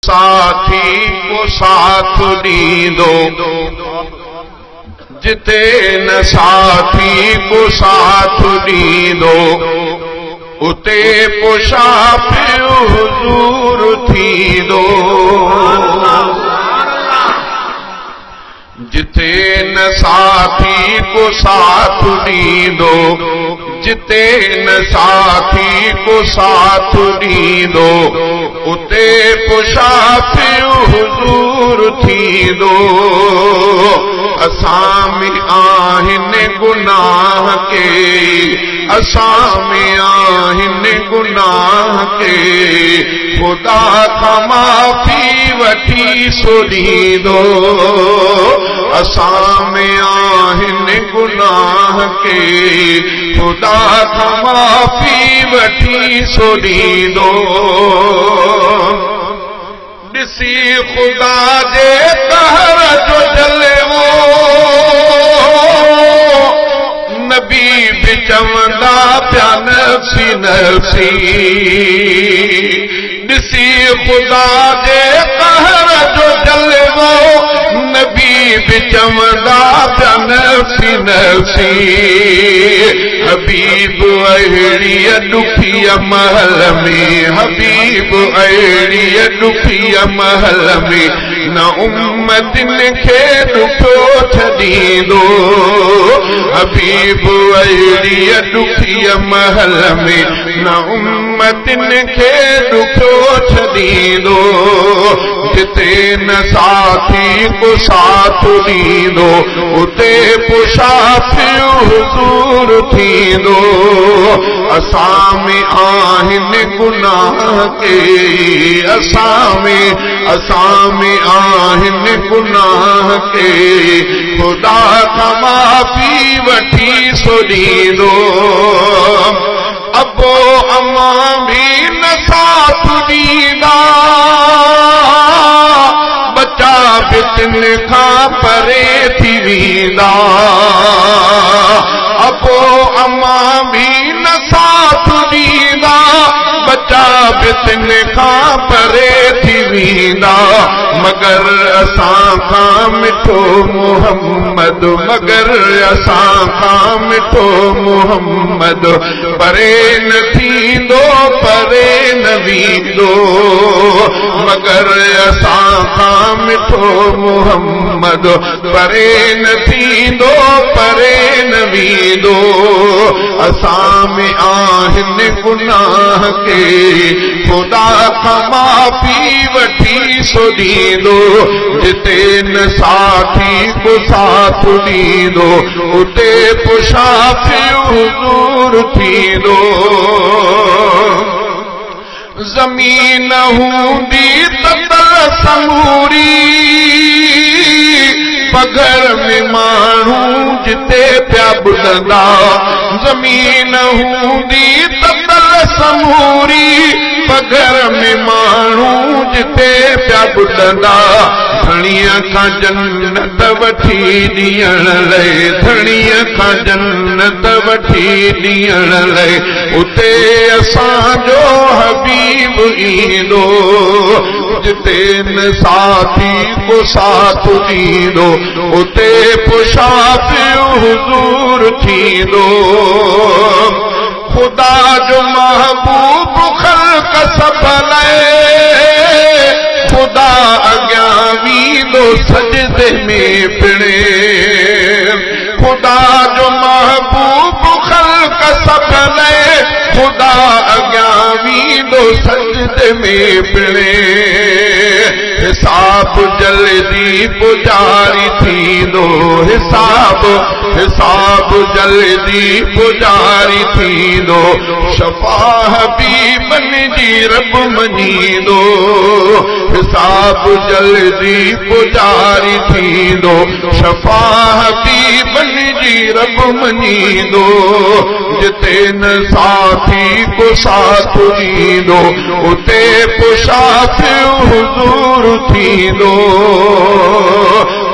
साथी को साथ दीदो, जिते न साथी को साथ दीदो, उते पुशाफिर हुजूर थीदो। जिते न साथी को साथ दीदो, जिते न साथी को साथ दीदो, उते पुशाफिर हुजूर थीदो। असां में आहिनि गुनाह के, असां में आहिनि गुनाह के, खुदा खां माफ़ी वठी सुॾींदो। असां में आहिनि गुनाह के, खुदा खां माफ़ी वठी सुॾींदो। ॾिसी ख़ुदा जे कहर जो जलवो, नबी बि चवंदा पिया नफ़्सी नफ़्सी। ॾिसी ख़ुदा जे कहर जो जलवो, नबी बि चवंदा पिया नफ़्सी नफ़्सी। हबीब अहिड़ी ॾुखी महल में, हबीब अहिड़ी ॾुखी महल में, न उम्मतिन खे ॾुखो छॾींदो। हबीब अहिड़ी ॾुखी महल में, न उम्मतिन खे ॾुखो छॾींदो। जिते न साथी को साथ ॾींदो, उते पुशाफिर हुजूर थींदो। असां में आहिनि गुनाह के, असां में आहिनि गुनाह के, खुदा खां माफ़ी वठी सुॾींदो। अबो अमा भी न साथ ॾींदा, बच्चा बि तिन खां परे थी वेंदा। अबो अमा भी न साथ ॾींदा, बच्चा बि तिन खां परे थी वेंदा। मगर असां खां मिठो मोहम्मद, मगर असां खां मिठो मोहम्मद, परे न थींदो, परे न वेंदो। मगर असां खां मिठो मोहम्मद, परे न थींदो, परे न वेंदो। असां में आहिनि गुनाह के, खुदा खां माफ़ी वठी सुॾींदो। जिते न साथी को साथ ॾींदो, उते पुशाफिर हुजूर थींदो। ज़मीन हूंदी त समूरी, पगर में माण्हू जिते पिया ॿुधंदा। ज़मीन हूंदी त समूरी, पगर में माण्हू जिते पिया ॿुधंदा। धणीअ खां जन्नत वठी ॾियण लाइ, धणीअ खां जन्नत वठी ॾियण लाइ, उते असांजो हबीब ईंदो। जिते न साथी को साथ ॾींदो, उते पुशाफिर हुजूर थींदो। खुदा जो महबूब ख़ल्क़ सभ लाइ, खुदा अॻियां वेंदो सजदे में पिणे। खुदा जो महबूब ख़ल्क़ सभ लाइ, खुदा अॻियां वेंदो सजदे में पिणे। हिसाब जल्दी पुजारी थींदो, हिसाब जल्दी पुजारी थींदो। शफ़ा हबीबन जी रब मञींदो। हिसाब जल्दी पुजारी थींदो, शफ़ा हबीबन जी रब मञींदो। जिते न साथी को साथ ॾींदो, उते पुशाफिर हुजूर थींदो।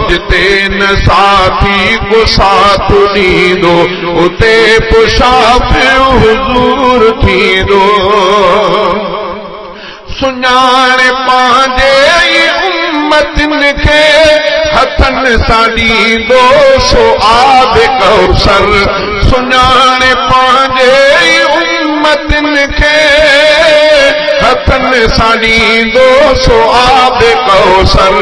जिते न साथी को साथ ॾींदो, उते पुशाफिर हुजूर थींदो। सुञाणे पंहिंजे उम्मतिन खे हथन सां ॾींदो सो आब कौसर सुञाणे पंहिंजे उम्मतिन खे हथन सां ॾींदो सो आब कौसर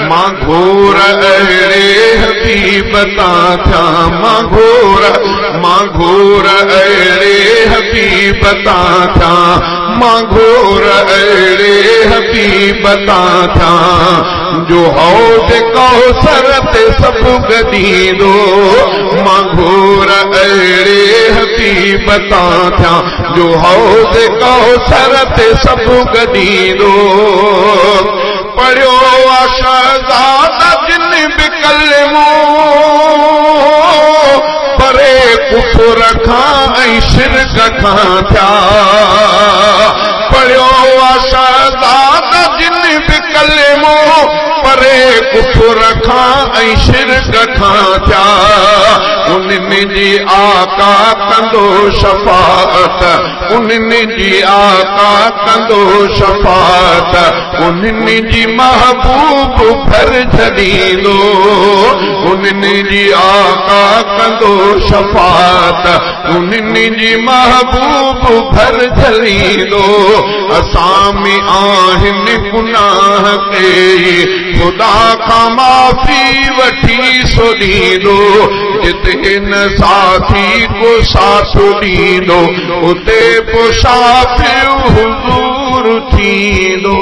मां घोर अहिड़े हबीब तां थियां मां घोर अहिड़े हबीब तां थियां मां घोर अहिड़े हबीब तां थियां जो हौद कौसर ते सभु गॾींदो मां घोर अहिड़े हबीब तां थियां जो हौद कौसर ते सभु गॾींदो पढ़ियो शहज़ादा जिन बि कलमो परे कुफर खां ऐं शिरक खां थिया पढ़ियो शहज़ादा जिन बि कलमो परे कुफर खां ऐं शिरक खां थिया उन्हनि जी आका कंदो शफ़ाअत उन्हनि जी आका कंदो शफ़ाअत उन्हनि जी महबूब घर छॾींदो उन्हनि जी आका कंदो शफ़ाअत उन्हनि जी महबूब घर छॾींदो असां में आहिनि गुनाह के खुदा खां माफ़ी वठी सो ॾींदो जिते न साथी को साथ ॾींदो उते पोइ शाफ़िउ हुज़ूर थींदो।